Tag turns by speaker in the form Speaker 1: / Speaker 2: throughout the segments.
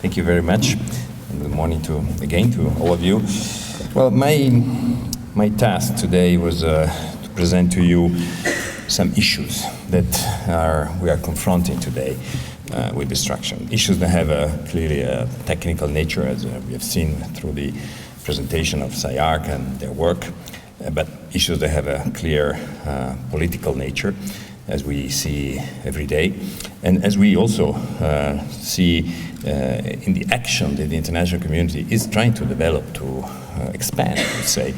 Speaker 1: Thank you very much. And good morning again to all of you. Well, my task today was to present to you some issues that we are confronting today with destruction. Issues that have clearly a technical nature, as we have seen through the presentation of CyArk and their work, but issues that have a clear political nature, as we see every day, and as we also see in the action that the international community is trying to develop, to expand, I would say,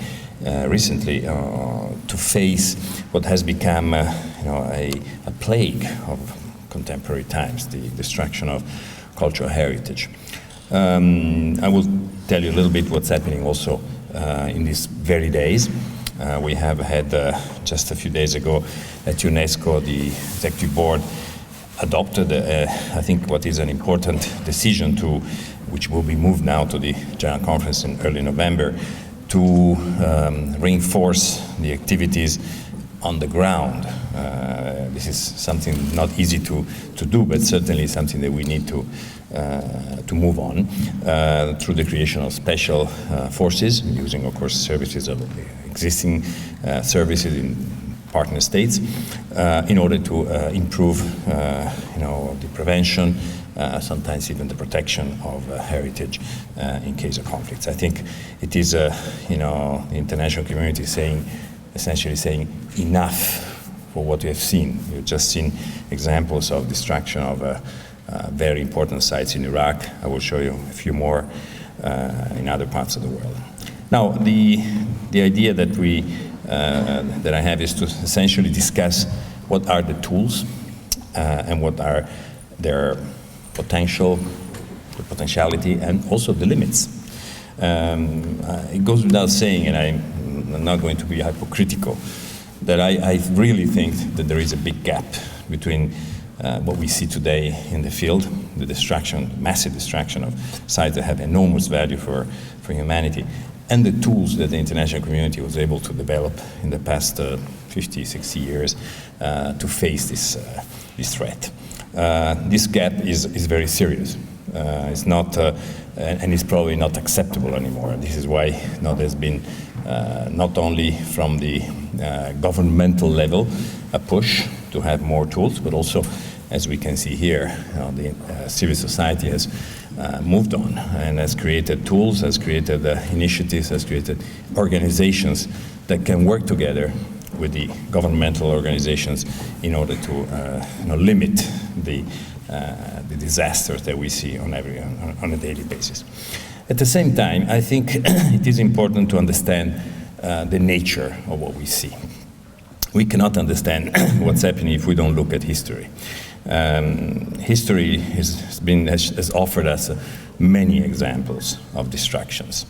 Speaker 1: recently, to face what has become a plague of contemporary times, the destruction of cultural heritage. I will tell you a little bit what's happening also in these very days. We have had just a few days ago at UNESCO, the executive board adopted, I think, what is an important decision which will be moved now to the General Conference in early November, to reinforce the activities on the ground. This is something not easy to do, but certainly something that we need to move on through the creation of special forces, using, of course, services of existing services in partner states, in order to improve, the prevention, sometimes even the protection of heritage in case of conflicts. I think it is, the international community essentially saying enough for what we have seen. We've just seen examples of destruction of very important sites in Iraq. I will show you a few more in other parts of the world. Now, the idea that I have is to essentially discuss what are the tools and what are their potentiality, and also the limits. It goes without saying, and I'm not going to be hypocritical, that I really think that there is a big gap between what we see today in the field, the destruction, massive destruction of sites that have enormous value for humanity, and the tools that the international community was able to develop in the past 50, 60 years to face this threat. This gap is very serious. It's not, and it's probably not acceptable anymore. This is why there's been not only from the governmental level a push to have more tools, but also, as we can see here, the civil society has moved on and has created tools, has created initiatives, has created organizations that can work together with the governmental organizations in order to limit the disasters that we see on a daily basis. At the same time, I think it is important to understand the nature of what we see. We cannot understand what's happening if we don't look at history. History has offered us many examples of destructions,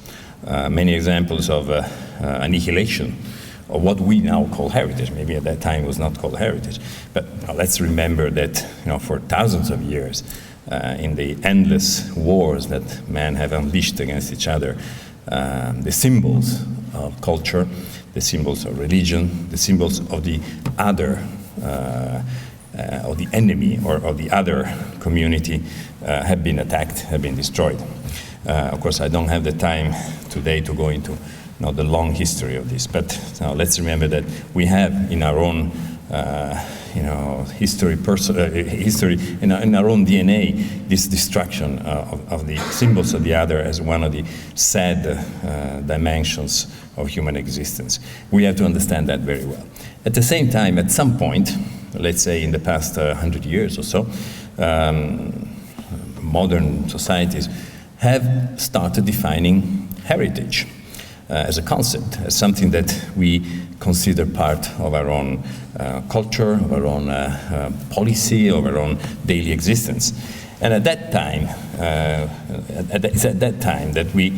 Speaker 1: many examples of annihilation of what we now call heritage. Maybe at that time it was not called heritage, but let's remember that for thousands of years, in the endless wars that men have unleashed against each other, the symbols of culture, the symbols of religion, the symbols of the other, of the enemy or of the other community have been attacked, have been destroyed. Of course, I don't have the time today to go into the long history of this, but let's remember that we have in our own history, in our own DNA, this destruction of the symbols of the other as one of the sad dimensions of human existence. We have to understand that very well. At the same time, at some point, let's say in the past 100 years or so, modern societies have started defining heritage as a concept, as something that we consider part of our own culture, of our own policy, of our own daily existence. And at that time, it's at that time that we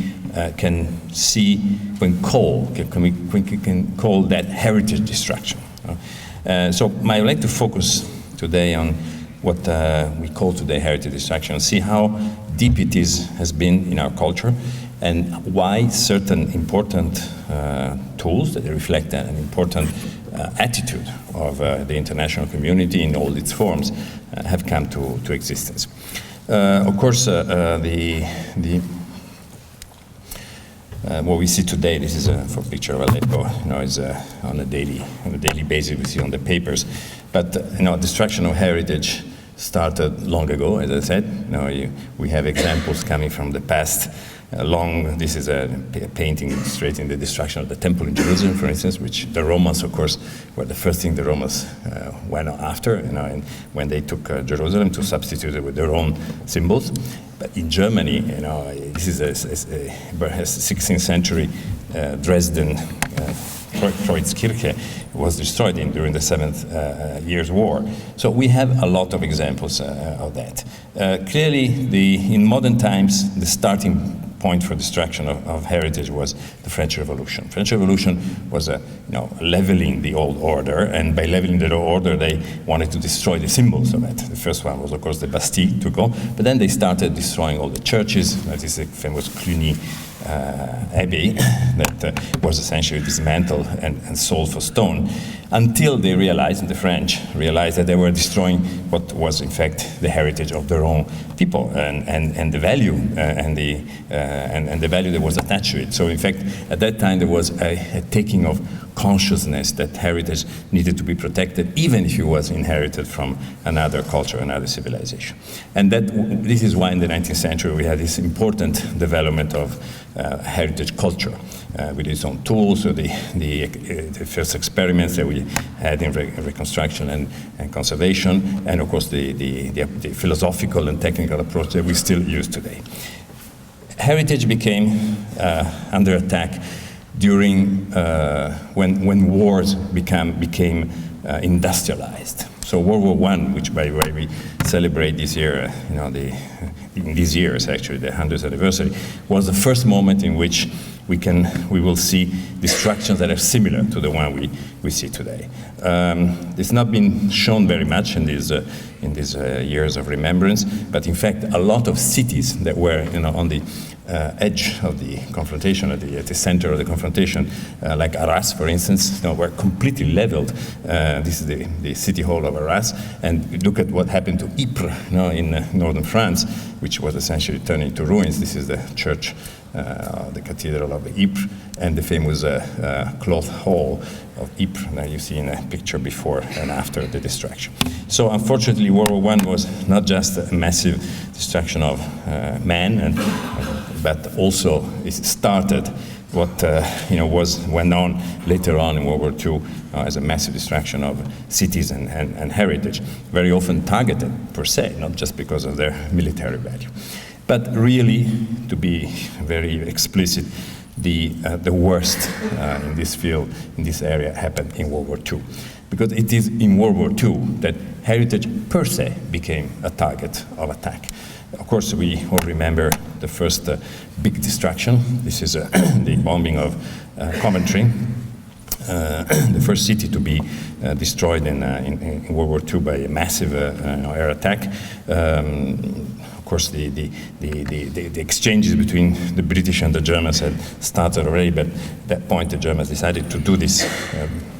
Speaker 1: can see, can call that heritage destruction. So I would like to focus today on what we call today heritage destruction, and see how deep it has been in our culture, and why certain important tools that reflect an important attitude of the international community in all its forms have come to existence. Of course, what we see today, this is for picture of Aleppo, is on a daily basis we see on the papers. But destruction of heritage started long ago, as I said. We have examples coming from the past. This is a painting illustrating the destruction of the temple in Jerusalem, for instance, which the Romans, of course, were the first thing the Romans went after, and when they took Jerusalem to substitute it with their own symbols. But in Germany, this is a 16th century Dresden Kreuzkirche was destroyed during the Seventh Years' War. So we have a lot of examples of that. Clearly, in modern times, the starting point for destruction of heritage was the French Revolution. French Revolution was leveling the old order, and by leveling the old order, they wanted to destroy the symbols of it. The first one was, of course, the Bastille to go, but then they started destroying all the churches. That is the famous Cluny Abbey that was essentially dismantled and sold for stone, until they realized, the French realized, that they were destroying what was in fact the heritage of their own people and the value and the value that was attached to it. So in fact, at that time there was a taking of consciousness that heritage needed to be protected, even if it was inherited from another culture, another civilization. And this is why in the 19th century we had this important development of heritage culture with its own tools. So the first experiments that we had in reconstruction and conservation, and of course the philosophical and technical approach that we still use today. Heritage became under attack during when wars became industrialized. So World War I, which by the way we celebrate this year, in these years actually, the 100th anniversary, was the first moment in which we will see destructions that are similar to the one we see today. It's not been shown very much in these years of remembrance, but in fact a lot of cities that were on the edge of the confrontation, at the center of the confrontation, like Arras, for instance, were completely leveled. This is the city hall of Arras, and look at what happened to Ypres, in northern France, which was essentially turned into ruins. This is the church, the cathedral of Ypres, and the famous cloth hall of Ypres that you see in a picture before and after the destruction. So unfortunately, World War I was not just a massive destruction of man, but also it started what went on later on in World War II as a massive destruction of cities and heritage, very often targeted per se, not just because of their military value. But really, to be very explicit, the worst in this field, in this area, happened in World War II. Because it is in World War II that heritage per se became a target of attack. Of course, we all remember the first big destruction. This is the bombing of Coventry, the first city to be destroyed in World War II by a massive air attack. Of course, the exchanges between the British and the Germans had started already, but at that point the Germans decided to do this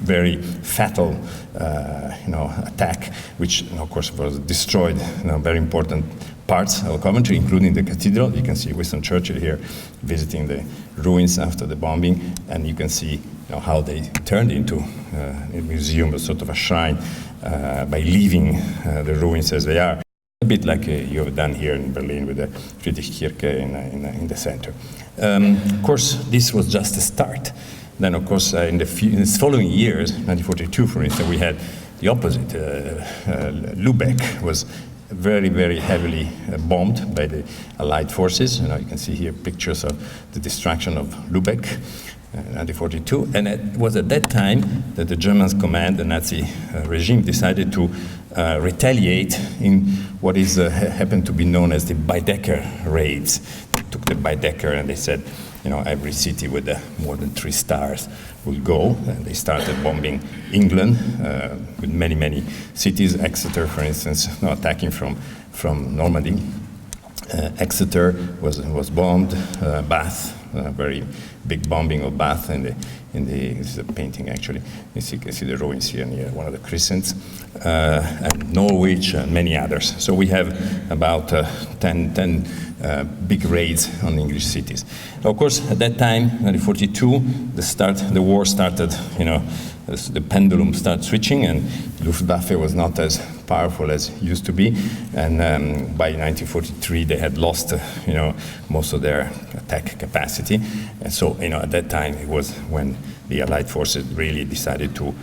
Speaker 1: very fatal attack, which of course was destroyed very important parts of Coventry, including the cathedral. You can see Winston Churchill here visiting the ruins after the bombing, and you can see how they turned into a museum, a sort of a shrine, by leaving the ruins as they are. A bit like you have done here in Berlin with the Friedrichskirche in the center. Of course, this was just a start. Then, of course, in the following years, 1942, for instance, we had the opposite. Lübeck was very, very heavily bombed by the Allied forces. You can see here pictures of the destruction of Lübeck, 1942. And it was at that time that the German command, the Nazi regime, decided to retaliate in what is happened to be known as the Baedeker raids. They took the Baedeker and they said, every city with more than 3 stars will go. And they started bombing England with many, many cities. Exeter, for instance, attacking from Normandy. Exeter was bombed. Bath very big bombing of Bath this is a painting actually. You can see the ruins here near one of the crescents, and Norwich and many others. So we have about 10 big raids on English cities. Of course, at that time, 1942, the war started, the pendulum started switching, and Luftwaffe was not as powerful as it used to be. And by 1943, they had lost, most of their attack capacity. And so, at that time, it was when the Allied forces really decided to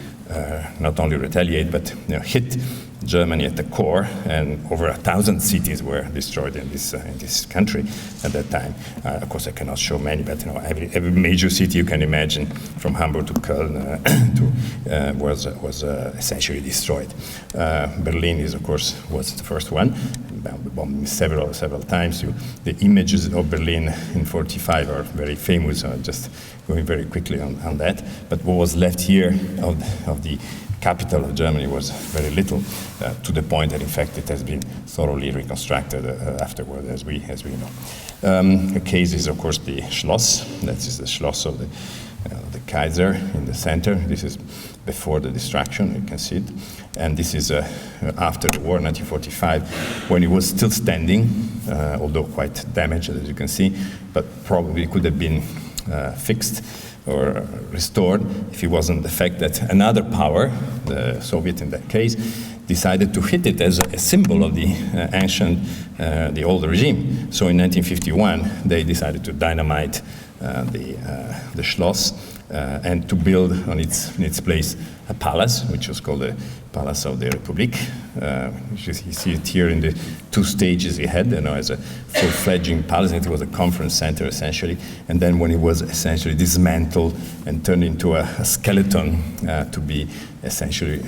Speaker 1: not only retaliate, but hit Germany at the core, and over 1,000 cities were destroyed in this country at that time. Of course, I cannot show many, but every major city you can imagine, from Hamburg to Köln, was essentially destroyed. Berlin of course, was the first one, bombed several times. The images of Berlin in '45 are very famous. Just going very quickly on that. But what was left here of the capital of Germany was very little, to the point that in fact it has been thoroughly reconstructed afterward, as we know. The case is of course the Schloss. That is the Schloss of the Kaiser in the center. This is before the destruction, you can see it. And this is after the war, 1945, when it was still standing, although quite damaged, as you can see, but probably could have been fixed or restored if it wasn't the fact that another power, the Soviet in that case, decided to hit it as a symbol of the the old regime. So in 1951, they decided to dynamite the Schloss and to build in its place a palace, which was called the Palace of the Republic. You see it here in the two stages it had, as a full-fledged palace. It was a conference center, essentially. And then when it was essentially dismantled and turned into a skeleton to be essentially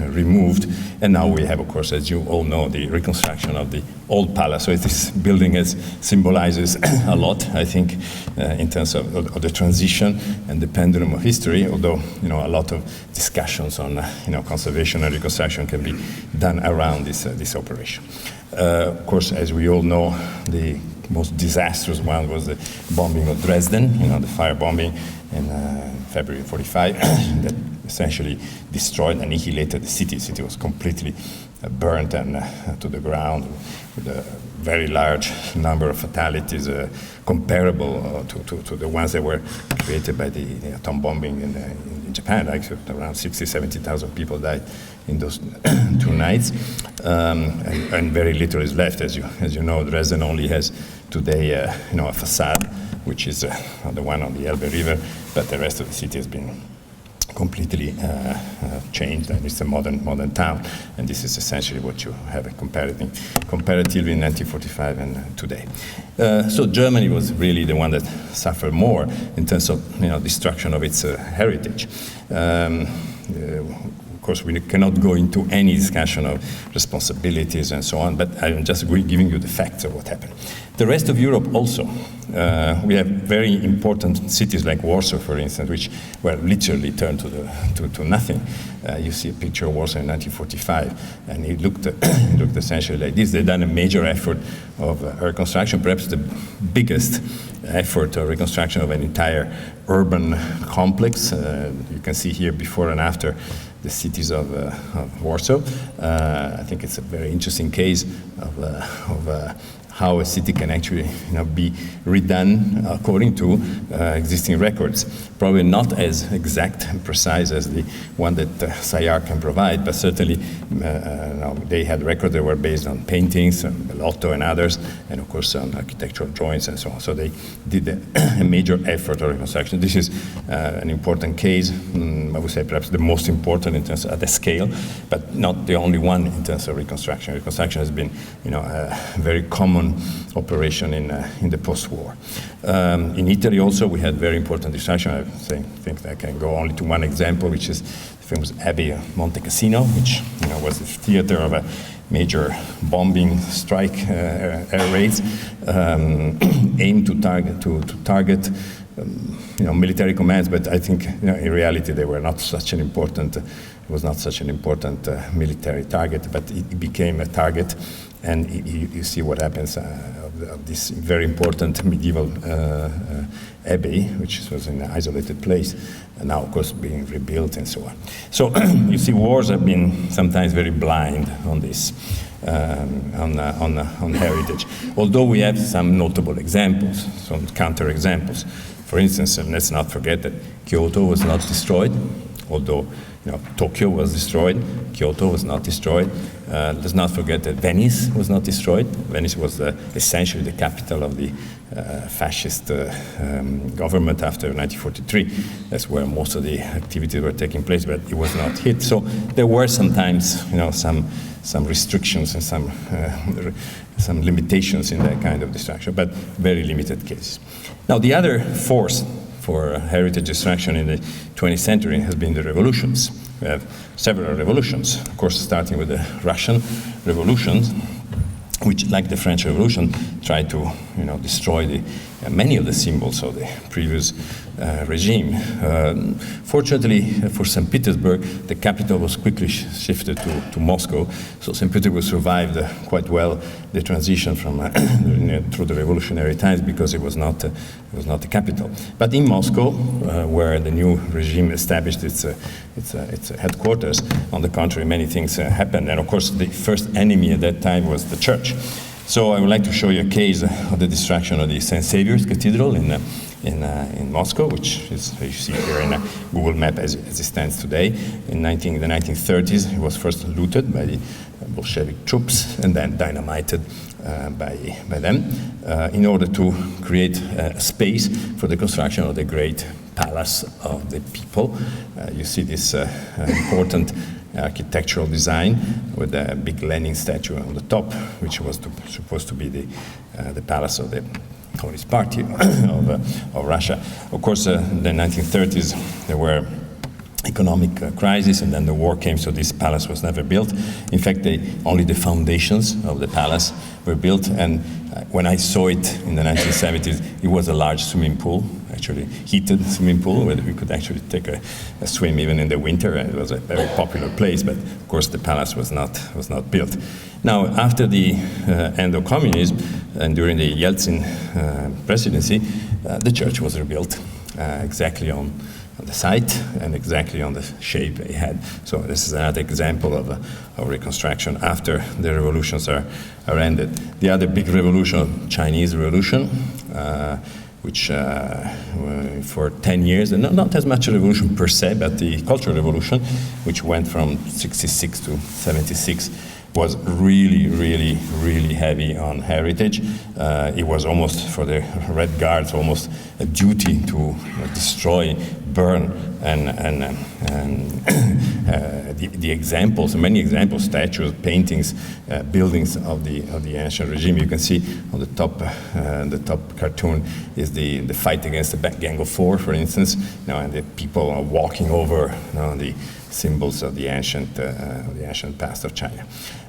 Speaker 1: removed. And now we have, of course, as you all know, the reconstruction of the old palace. So this building symbolizes a lot, I think, in terms of the transition and the pendulum of history, although, a lot of discussions on, conservation and reconstruction can be done around this operation. Of course, as we all know, the most disastrous one was the bombing of Dresden, the fire bombing in February '45, that essentially destroyed, annihilated the city. The city was completely burnt and to the ground, with a very large number of fatalities, comparable to the ones that were created by the atom bombing in Japan. Actually, around 60,000, 70,000 people died in those 2 nights, and very little is left. As you know, Dresden only has today a facade, which is the one on the Elbe River, but the rest of the city has been completely changed, and it's a modern town. And this is essentially what you have comparatively in 1945 and today. So Germany was really the one that suffered more in terms of destruction of its heritage. Of course, we cannot go into any discussion of responsibilities and so on, but I'm just giving you the facts of what happened. The rest of Europe also. We have very important cities like Warsaw, for instance, which were literally turned to nothing. You see a picture of Warsaw in 1945, and it looked essentially like this. They've done a major effort of reconstruction, perhaps the biggest effort of reconstruction of an entire urban complex. You can see here before and after the cities of Warsaw. I think it's a very interesting case of how a city can actually be redone according to existing records. Probably not as exact and precise as the one that CyArk can provide, but certainly they had records that were based on paintings, Lotto and others, and of course on architectural drawings and so on. So they did a major effort of reconstruction. This is an important case, I would say perhaps the most important in terms of the scale, but not the only one in terms of reconstruction. Reconstruction has been a very common operation in the post-war. In Italy also we had very important destruction. I think I can go only to one example, which is the famous Abbey of Monte Cassino, which was the theater of a major bombing strike air raids aimed to target military commands, but I think in reality they were not such an important. It was not such an important military target, but it became a target And you see what happens of this very important medieval abbey, which was in an isolated place, and now, of course, being rebuilt and so on. So you see, wars have been sometimes very blind on this, on heritage. Although we have some notable examples, some counter-examples. For instance, let's not forget that Kyoto was not destroyed, although Tokyo was destroyed, Kyoto was not destroyed. Let's not forget that Venice was not destroyed. Venice was essentially the capital of the fascist government after 1943. That's where most of the activities were taking place, but it was not hit. So there were sometimes, some restrictions and some limitations in that kind of destruction, but very limited cases. Now, the other force for heritage destruction in the 20th century has been the revolutions. We have several revolutions, of course, starting with the Russian Revolution, which, like the French Revolution, tried to destroy many of the symbols of the previous regime. Fortunately for St. Petersburg, the capital was quickly shifted to Moscow, so St. Petersburg survived quite well the transition from through the revolutionary times because it was not the capital. But in Moscow, where the new regime established its headquarters, on the contrary, many things happened. And of course, the first enemy at that time was the church. So I would like to show you a case of the destruction of the St. Saviour's Cathedral in Moscow, which is, you see here in a Google map as it stands today. In the 1930s, it was first looted by the Bolshevik troops and then dynamited by them in order to create a space for the construction of the great palace of the people. You see this important architectural design with a big Lenin statue on the top, which was supposed to be the palace of the Communist Party of Russia. Of course, in the 1930s, there were economic crisis, and then the war came, so this palace was never built. In fact, only the foundations of the palace were built, and when I saw it in the 1970s, it was a large swimming pool, actually heated swimming pool, where we could actually take a swim even in the winter, and it was a very popular place, but of course the palace was not built. Now, after the end of communism, and during the Yeltsin presidency, the church was rebuilt exactly on the site and exactly on the shape it had. So this is another example of reconstruction after the revolutions are ended. The other big revolution, Chinese Revolution, which for 10 years, and not as much a revolution per se, but the Cultural Revolution, which went from 66 to 76, was really, really, really heavy on heritage. It was almost, for the Red Guards, almost a duty to destroy, burn, and the examples, many examples, statues, paintings, buildings of the ancient regime. You can see on the top cartoon is the fight against the Gang of Four, for instance, and the people are walking over the symbols of the ancient past of China.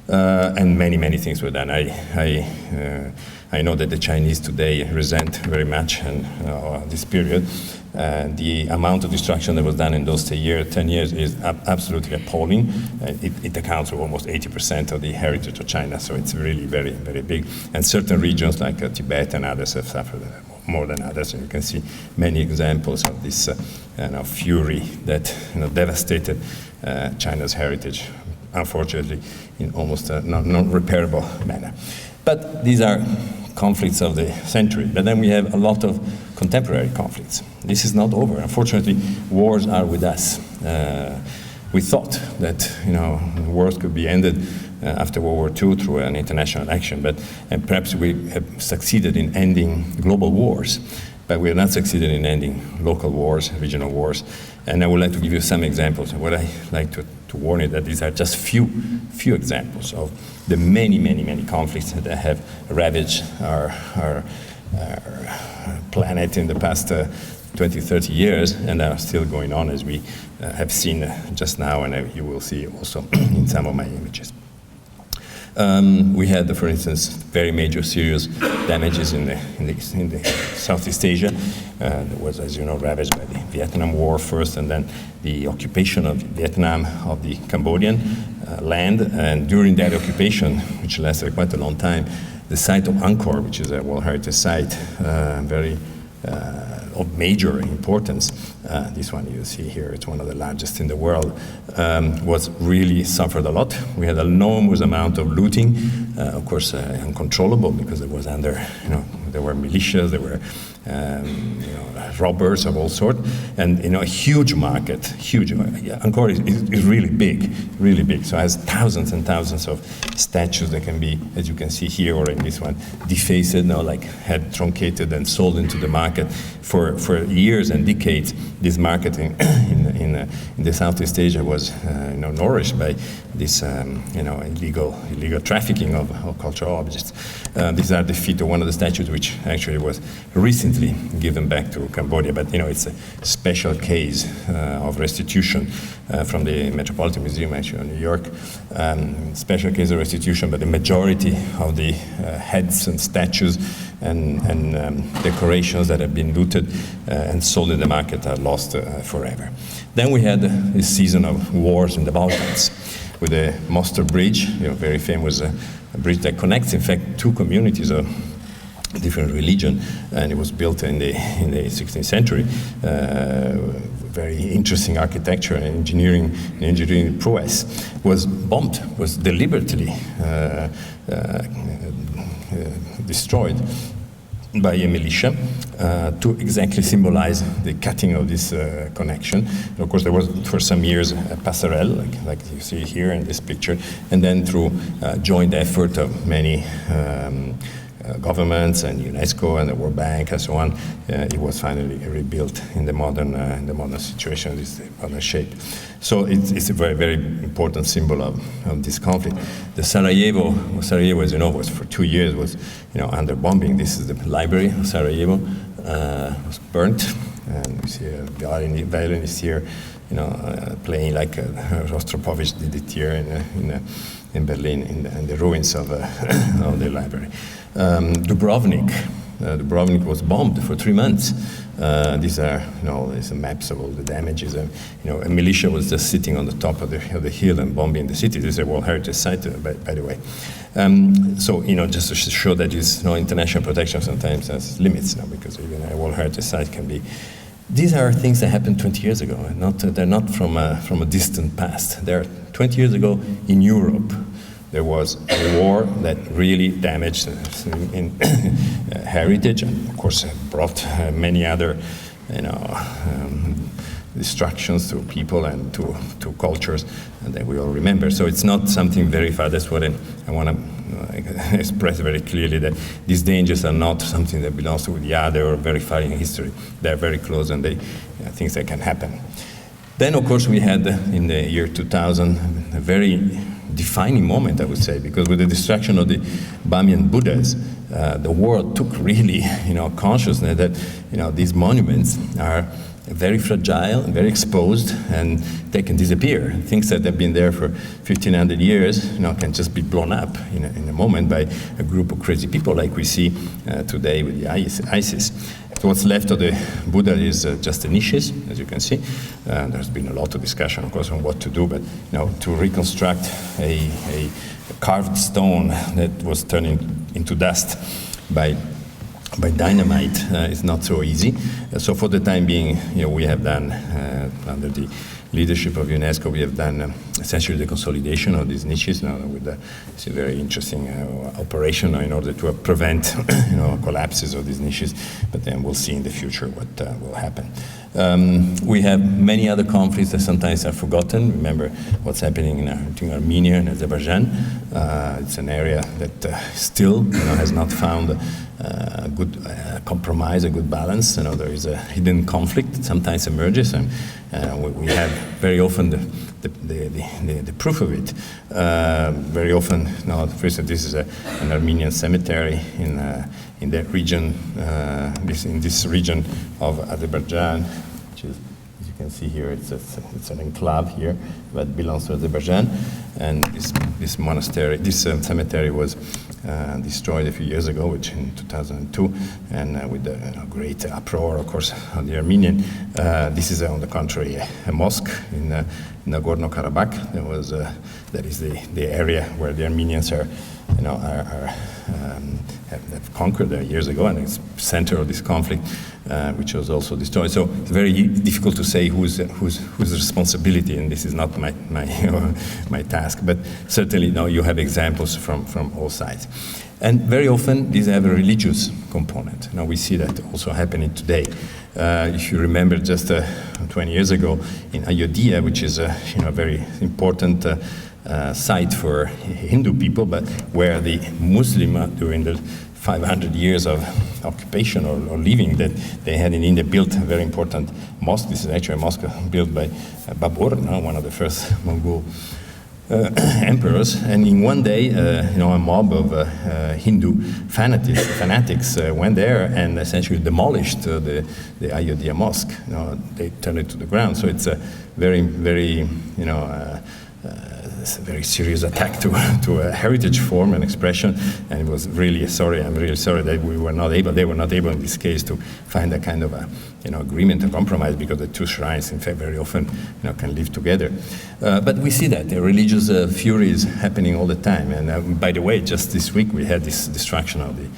Speaker 1: And many, many things were done. I know that the Chinese today resent very much this period. The amount of destruction that was done in those 10 years is absolutely appalling. It accounts for almost 80% of the heritage of China, so it's really very, very big. And certain regions like Tibet and others have suffered more than others. And you can see many examples of this fury that devastated China's heritage, unfortunately, in almost a non-repairable manner. But these are conflicts of the century. But then we have a lot of contemporary conflicts. This is not over. Unfortunately, wars are with us. We thought that wars could be ended after World War II through an international action, and perhaps we have succeeded in ending global wars, but we have not succeeded in ending local wars, regional wars. And I would like to give you some examples. And what I like to warn you that these are just few examples of the many, many, many conflicts that have ravaged our planet in the past 20, 30 years, and are still going on, as we have seen just now, and you will see also in some of my images. We had, for instance, very major serious damages in the Southeast Asia. That was, as you know, ravaged by the Vietnam War first, and then the occupation of Vietnam of the Cambodian land. And during that occupation, which lasted quite a long time, the site of Angkor, which is a World Heritage Site, very of major importance, this one you see here, it's one of the largest in the world, was really suffered a lot. We had an enormous amount of looting, of course uncontrollable because it was under, there were militias, there were robbers of all sorts, and a huge market, huge. Angkor is really big, really big. So it has thousands and thousands of statues that can be, as you can see here or in this one, defaced, like head truncated and sold into the market for years and decades. This market in the Southeast Asia was nourished by this illegal trafficking of cultural objects. These are the feet of one of the statues, which actually was recently given back to Cambodia, but it's a special case of restitution from the Metropolitan Museum, actually, in New York. Special case of restitution, but the majority of the heads and statues and decorations that have been looted and sold in the market are lost forever. Then we had this season of wars in the Balkans with the Mostar Bridge, very famous bridge that connects, in fact, two communities of different religion, and it was built in the 16th century. Very interesting architecture and engineering prowess. Was bombed, was deliberately destroyed by a militia to exactly symbolize the cutting of this connection. And of course, there was for some years a passerelle, like you see here in this picture, and then through joint effort of many governments and UNESCO and the World Bank and so on, it was finally rebuilt in the modern situation, this modern shape. So it's a very, very important symbol of this conflict. The Sarajevo, as you know, was for 2 years was under bombing. This is the library of Sarajevo, was burnt, and we see a violinist here, playing like Rostropovich did it here in Berlin, in the ruins of the library. Dubrovnik was bombed for 3 months. These are these are maps of all the damages. A militia was just sitting on the top of the hill and bombing the city. This is a World Heritage Site, by the way. So just to show that international protection sometimes has limits, because even a World Heritage Site can be. These are things that happened 20 years ago, and they're not from a distant past. They're 20 years ago in Europe. There was a war that really damaged heritage, and of course brought many other, destructions to people and to cultures, and that we all remember. So it's not something very far. That's what I want to express very clearly, that these dangers are not something that belongs to the other or very far in history. They're very close, and they things that can happen. Then, of course, we had in the year 2000 a very defining moment, I would say, because with the destruction of the Bamiyan Buddhas, the world took really, consciousness that, these monuments are very fragile, very exposed, and they can disappear. Things that have been there for 1,500 years, can just be blown up in a moment by a group of crazy people, like we see today with the ISIS. So what's left of the Buddha is just the niches, as you can see. There's been a lot of discussion, of course, on what to do, but to reconstruct a carved stone that was turning into dust by dynamite is not so easy. So for the time being, we have done, under the leadership of UNESCO, we have done essentially the consolidation of these niches now with it's a very interesting operation in order to prevent collapses of these niches, but then we'll see in the future what will happen. We have many other conflicts that sometimes are forgotten. Remember what's happening in Armenia and Azerbaijan. It's an area that still has not found a good compromise, a good balance. There is a hidden conflict that sometimes emerges, and we have very often the proof of it. Very often, for instance, this is an Armenian cemetery in that region, in this region of Azerbaijan, which is, as you you can see here, it's an enclave here that belongs to Azerbaijan, and this monastery, this cemetery was destroyed a few years ago, which in 2002, and with a great uproar, of course, on the Armenian. This is, on the contrary, a mosque in Nagorno-Karabakh. That is the area where the Armenians have conquered years ago, and it's center of this conflict, which was also destroyed. So it's very difficult to say whose responsibility, and this is not my my task. But certainly, you have examples from all sides, and very often these have a religious component. Now we see that also happening today. If you remember, just 20 years ago in Ayodhya, which is a very important site for Hindu people, but where the Muslim, during the 500 years of occupation or living that they had in India, built a very important mosque. This is actually a mosque built by Babur, one of the first Mongol emperors. And in one day, a mob of Hindu fanatics went there and essentially demolished the Ayodhya mosque. They turned it to the ground. So it's a very, very, it's a very serious attack to a heritage form and expression, and it was really sorry. I'm really sorry that they were not able in this case to find a kind of agreement and compromise, because the two shrines, in fact, very often can live together. But we see that the religious fury is happening all the time. And by the way, just this week we had this destruction of the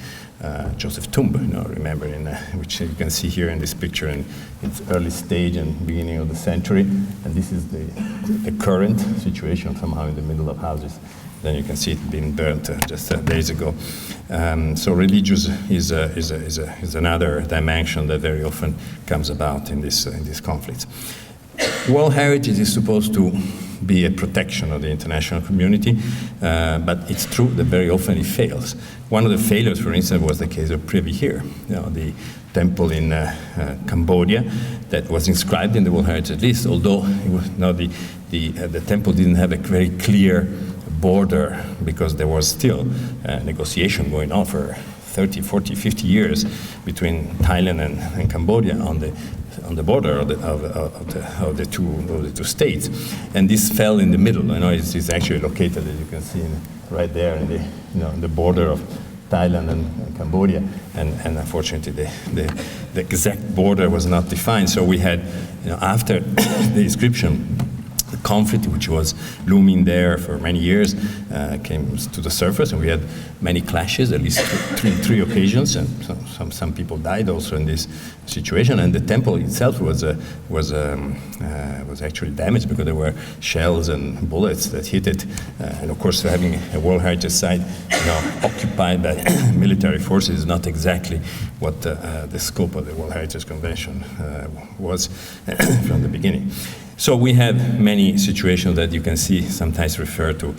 Speaker 1: Joseph tomb, remember, which you can see here in this picture in its early stage and beginning of the century. And this is the current situation, somehow in the middle of houses. Then you can see it being burnt just days ago. So religious is another dimension that very often comes about in these conflicts. World heritage is supposed to be a protection of the international community, but it's true that very often it fails. One of the failures, for instance, was the case of Privy here, the temple in Cambodia that was inscribed in the World Heritage List, although it was, the temple didn't have a very clear border, because there was still negotiation going on for 30, 40, 50 years between Thailand and Cambodia on the border of the two states, and this fell in the middle. It's actually located, as you can see, right there in the border of Thailand and Cambodia, and unfortunately the exact border was not defined. So we had, after the inscription, the conflict which was looming there for many years came to the surface, and we had many clashes, at least three occasions, and some people died also in this situation. And the temple itself was actually damaged because there were shells and bullets that hit it. And of course, having a World Heritage Site occupied by military forces is not exactly what the scope of the World Heritage Convention was from the beginning. So we have many situations that you can see sometimes refer to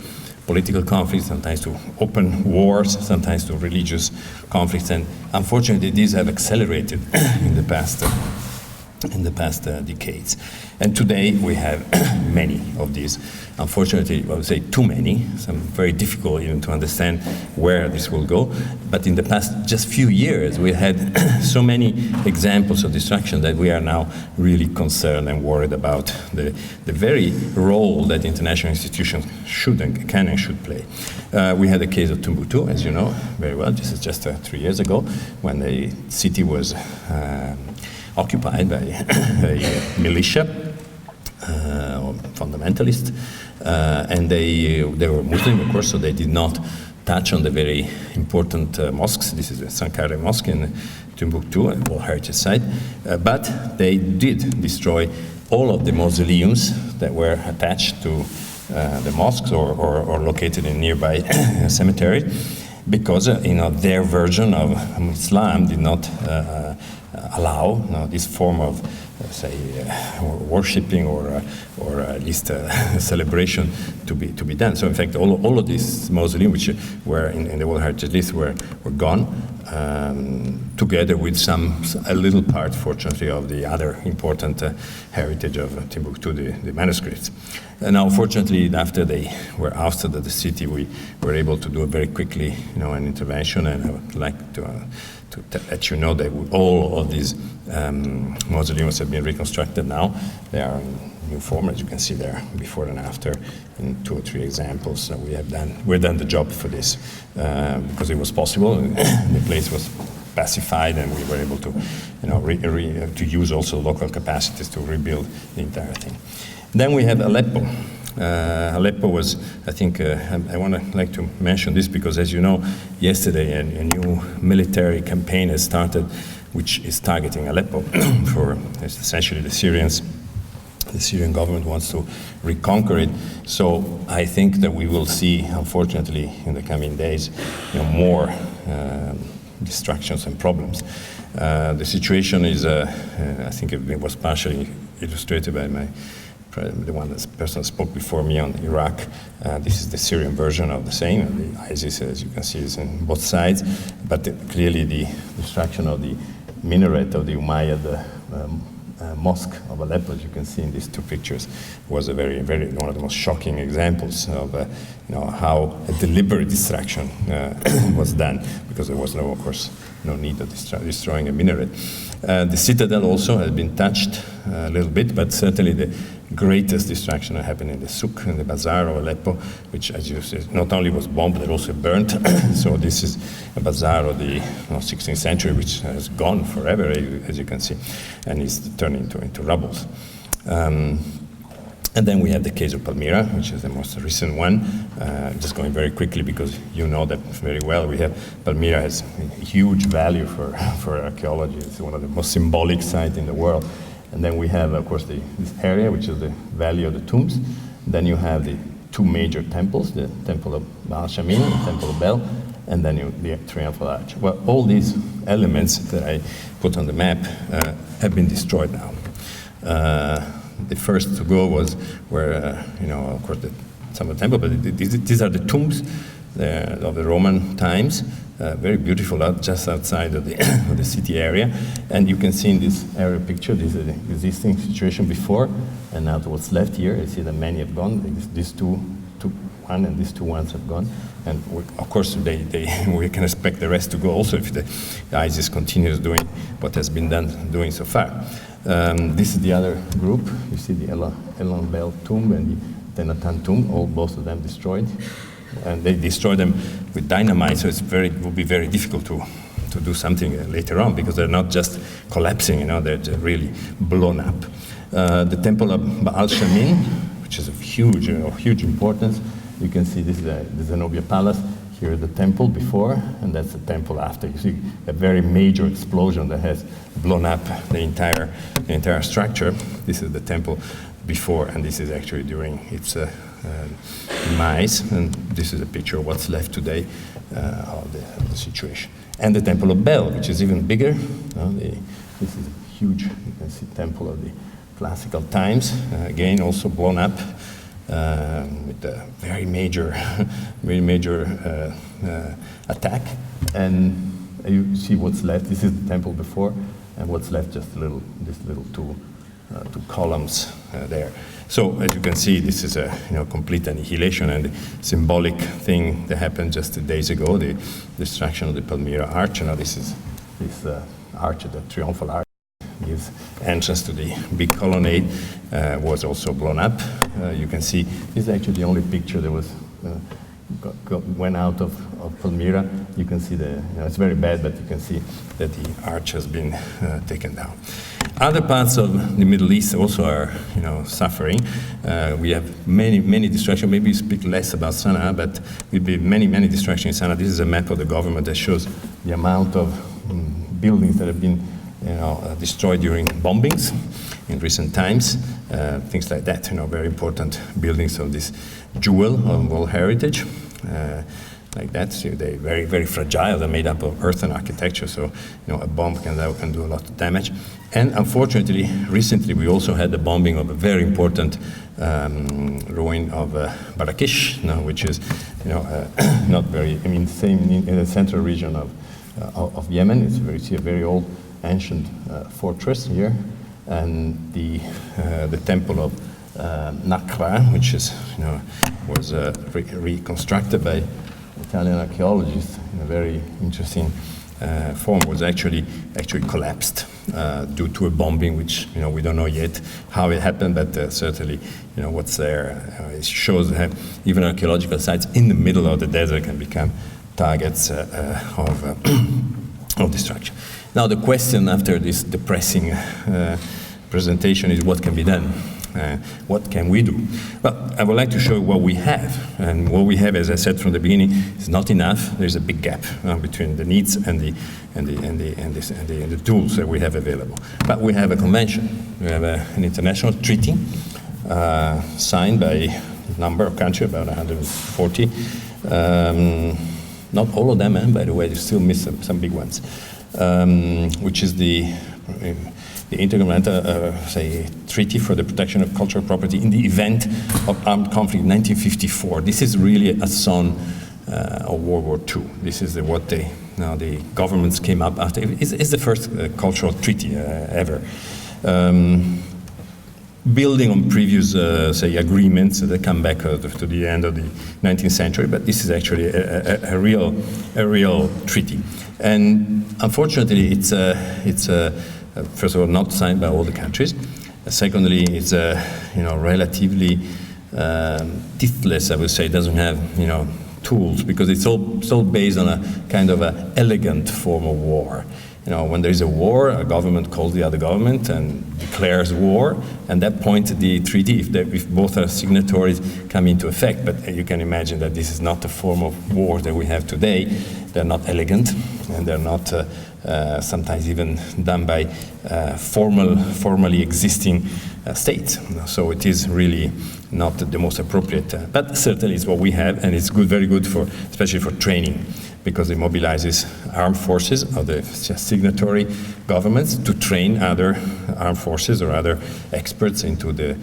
Speaker 1: political conflicts, sometimes to open wars, sometimes to religious conflicts, and unfortunately these have accelerated in the past decades. And today we have many of these. Unfortunately, I would say too many. Some very difficult even to understand where this will go. But in the past just few years, we had so many examples of destruction that we are now really concerned and worried about the very role that international institutions should and can and should play. We had the case of Timbuktu, as you know very well. This is just 3 years ago, when the city was occupied by a militia, fundamentalists, and they were Muslim, of course, so they did not touch on the very important mosques. This is the Sankara Mosque in Timbuktu, a World Heritage Site, but they did destroy all of the mausoleums that were attached to the mosques or located in nearby cemeteries, because their version of Islam did not allow this form of, say, worshipping or at least a celebration to be done. So in fact, all of these mausoleums, which were in the World Heritage List, were gone, together with a little part, fortunately, of the other important heritage of Timbuktu, the manuscripts. And now, fortunately, after they were ousted of the city, we were able to do very quickly, an intervention, and I would like let you know that all of these mausoleums have been reconstructed now. They are in new form, as you can see there, before and after, in 2 or 3 examples. So we've done the job for this because it was possible. The place was pacified, and we were able to, to use also local capacities to rebuild the entire thing. Then we have Aleppo. Aleppo was, I think, I like to mention this because, as you know, yesterday a new military campaign has started, which is targeting Aleppo for essentially the Syrians. The Syrian government wants to reconquer it. So I think that we will see, unfortunately, in the coming days, more distractions and problems. The situation is, I think it was partially illustrated by the person spoke before me on Iraq. This is the Syrian version of the same. The ISIS, as you can see, is on both sides. But clearly the destruction of the minaret of the Umayyad mosque of Aleppo, as you can see in these 2 pictures, was a one of the most shocking examples of how a deliberate distraction was done, because there was of course, no need of destroying a minaret. The citadel also has been touched a little bit, but certainly the greatest destruction happened in the souk, in the bazaar of Aleppo, which, as you said, not only was bombed, but also burnt. So this is a bazaar of the 16th century, which has gone forever, as you can see, and is turned into rubble. And then we have the case of Palmyra, which is the most recent one. Just going very quickly because you know that very well. Palmyra has huge value for archaeology. It's one of the most symbolic sites in the world. And then we have, of course, this area, which is the Valley of the Tombs. Then you have the 2 major temples, the Temple of Baal-Shamin, the Temple of Bel, and then the Triumphal Arch. Well, all these elements that I put on the map have been destroyed now. The first to go was where, of course, some of the temple, but these are the tombs of the Roman times, very beautiful, just outside of the city area. And you can see in this aerial picture, this is the existing situation before, and now to what's left here. You see that many have gone. These one and these 2 ones have gone. And of course, we can expect the rest to go also if the ISIS continues doing what has been doing so far. This is the other group. You see the Elan Bel tomb and the Tenatan tomb, both of them destroyed. And they destroyed them with dynamite, so it will be very difficult to do something later on, because they're not just collapsing, they're really blown up. The temple of Baal-Shamin, which is of huge importance. You can see this is the Zenobia Palace. Here is the temple before, and that's the temple after. You see a very major explosion that has blown up the entire structure. This is the temple before, and this is actually during its demise. And this is a picture of what's left today of the situation. And the Temple of Bel, which is even bigger. This is a huge, you can see, temple of the classical times. Again, also blown up. With a very major attack, and you see what's left. This is the temple before, and what's left just these little two columns there. So as you can see, this is a complete annihilation, and the symbolic thing that happened just 2 days ago, the destruction of the Palmyra Arch. This is this arch, the Triumphal Arch. His entrance to the big colonnade was also blown up. You can see this is actually the only picture that was went out of Palmyra. You can see it's very bad, but you can see that the arch has been taken down. Other parts of the Middle East also are suffering. We have many destructions. Maybe we speak less about Sana'a, but we'll be many destructions in Sana'a. This is a map of the government that shows the amount of buildings that have been destroyed during bombings in recent times, things like that. Very important buildings of this jewel of world heritage, like that. So they're very fragile. They're made up of earth and architecture. So a bomb can do a lot of damage. And unfortunately, recently we also had the bombing of a very important ruin of Marrakesh, which is not very. Same in the central region of Yemen. It's a very old, ancient fortress here, and the temple of Naqra, which is was reconstructed by Italian archaeologists in a very interesting form was actually collapsed due to a bombing, which we don't know yet how it happened, but certainly what's there. It shows that even archaeological sites in the middle of the desert can become targets of destruction. Now the question after this depressing presentation is what can be done? What can we do? Well, I would like to show you what we have. And what we have, as I said from the beginning, is not enough. There's a big gap between the needs and the tools that we have available. But we have a convention. We have an international treaty signed by a number of countries, about 140. Not all of them, by the way, you still miss some big ones, which is the Intergovernmental Treaty for the Protection of Cultural Property in the event of armed conflict in 1954. This is really a son of World War II. This is what the governments came up after. It's the first cultural treaty ever. Building on previous, agreements that come back to the end of the 19th century, but this is actually a real treaty. And unfortunately, it's first of all, not signed by all the countries. Secondly, it's relatively teethless, I would say. It doesn't have tools, because it's all based on a kind of an elegant form of war. When there is a war, a government calls the other government and declares war. And at that point, the treaty, if both are signatories, come into effect. But you can imagine that this is not the form of war that we have today. They're not elegant, and they're not sometimes even done by formally existing states. So it is really not the most appropriate, but certainly it's what we have, and it's very good especially for training, because it mobilizes armed forces of the signatory governments to train other armed forces or other experts into the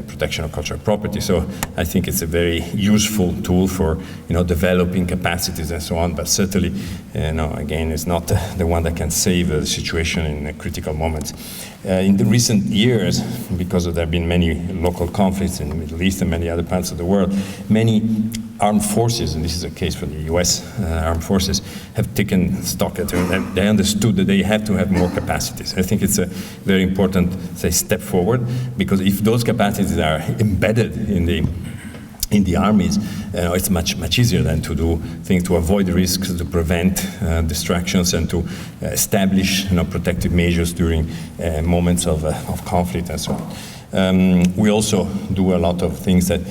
Speaker 1: protection of cultural property. So I think it's a very useful tool for developing capacities and so on, but certainly again, it's not the one that can save the situation in critical moments. In the recent years, because there have been many local conflicts in the Middle East and many other parts of the world, many armed forces, and this is a case for the US armed forces, have taken stock at it. They understood that they have to have more capacities. I think it's a very important, step forward, because if those capacities are embedded in the armies, it's much easier than to do things to avoid risks, to prevent distractions, and to establish protective measures during moments of conflict and so on. We also do a lot of things that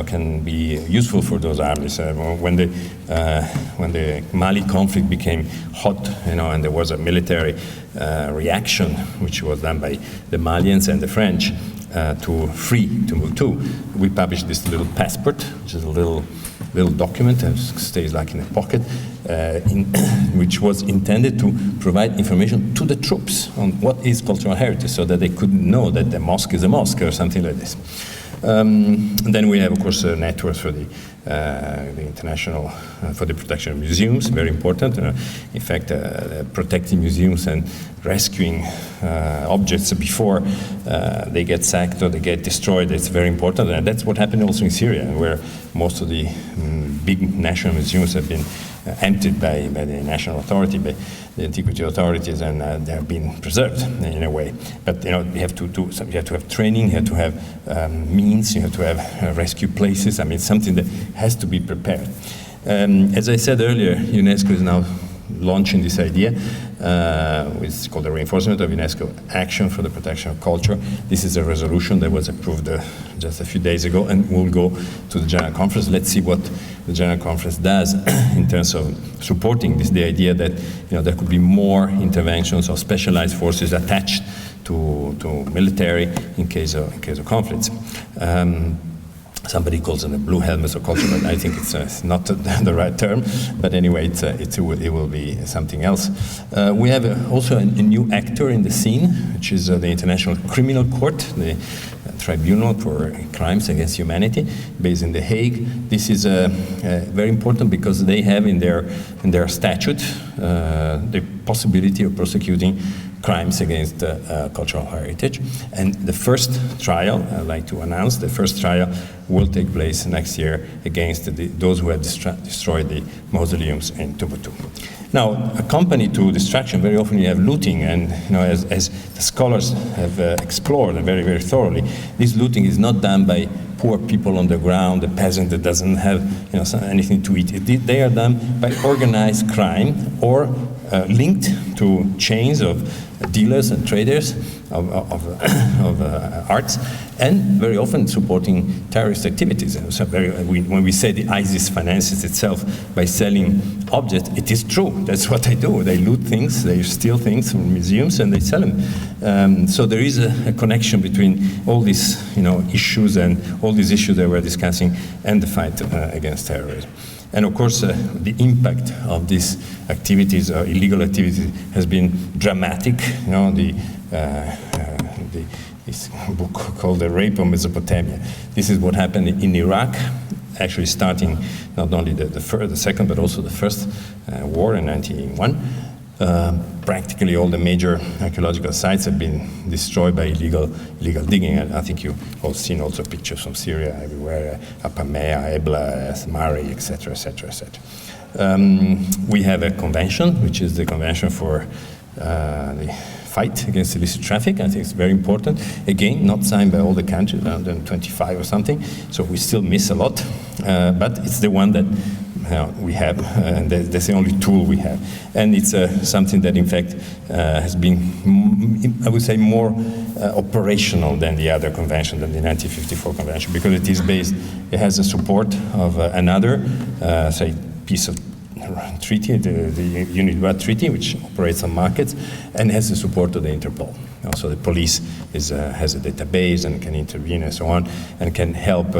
Speaker 1: can be useful for those armies. When the Mali conflict became hot, and there was a military reaction, which was done by the Malians and the French to free Timbuktu, we published this little passport, which is a little document that stays like in a pocket, which was intended to provide information to the troops on what is cultural heritage, so that they could know that the mosque is a mosque or something like this. And then we have, of course, networks for the international, for the protection of museums, very important. In fact, protecting museums and rescuing objects before they get sacked or they get destroyed, it's very important. And that's what happened also in Syria, where most of the big national museums have been emptied by the national authority, by the antiquity authorities, and they have been preserved in a way. But you have to have training, you have to have means, you have to have rescue places. I mean, something that has to be prepared. As I said earlier, UNESCO is now launching this idea, which is called the Reinforcement of UNESCO Action for the Protection of Culture. This is a resolution that was approved just a few days ago, and will go to the General Conference. Let's see what the General Conference does in terms of supporting the idea that there could be more interventions of specialized forces attached to military in case of conflicts. Somebody calls them the blue helmets of culture, but I think it's not the right term. But anyway, it will be something else. We have also a new actor in the scene, which is the International Criminal Court, the Tribunal for Crimes Against Humanity, based in The Hague. This is very important because they have in their statute the possibility of prosecuting crimes against cultural heritage. And the first trial, I'd like to announce, the first trial will take place next year against those who have destroyed the mausoleums in Timbuktu. Now, accompanied to destruction, very often you have looting, and as the scholars have explored very, very thoroughly, this looting is not done by poor people on the ground, the peasant that doesn't have anything to eat. They are done by organized crime or linked to chains of dealers and traders of arts, and very often supporting terrorist activities. And so when we say the ISIS finances itself by selling objects, it is true. That's what they do. They loot things, they steal things from museums, and they sell them. So there is a connection between all these issues and all these issues that we're discussing and the fight against terrorism. And of course, the impact of these activities, illegal activities, has been dramatic. This book called The Rape of Mesopotamia. This is what happened in Iraq, actually starting not only the second, but also the first war in 1991. Practically all the major archaeological sites have been destroyed by illegal digging. And I think you've all seen also pictures from Syria everywhere, Apamea, Ebla, Mari, etc., etc., etc. We have a convention, which is the Convention for the Fight Against Illicit Traffic. I think it's very important. Again, not signed by all the countries, around 25 or something, so we still miss a lot. But it's the one that we have, and that's the only tool we have. And it's something that, in fact, has been, I would say, more operational than the other convention, than the 1954 convention, because it is based, it has the support of another, say, piece of treaty, the UNIDROIT treaty, which operates on markets, and has the support of the Interpol. Also, the police has a database and can intervene and so on, and can help,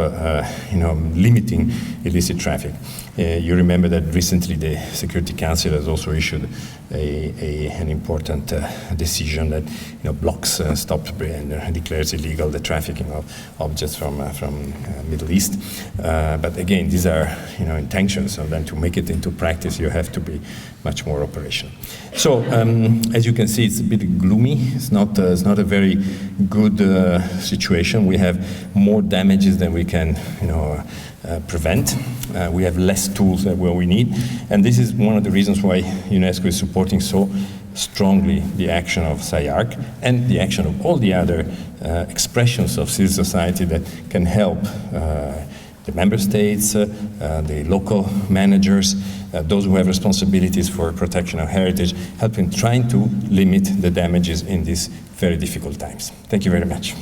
Speaker 1: limiting illicit traffic. You remember that recently the Security Council has also issued an important decision that blocks, stops, and declares illegal the trafficking of objects from Middle East. But again, these are intentions. So then to make it into practice, you have to be much more operational. So as you can see, it's a bit gloomy. It's not a very good situation. We have more damages than we can prevent. We have less tools than what we need, and this is one of the reasons why UNESCO is supporting so strongly the action of CyArk and the action of all the other expressions of civil society that can help the member states, the local managers, those who have responsibilities for protection of heritage, helping trying to limit the damages in these very difficult times. Thank you very much.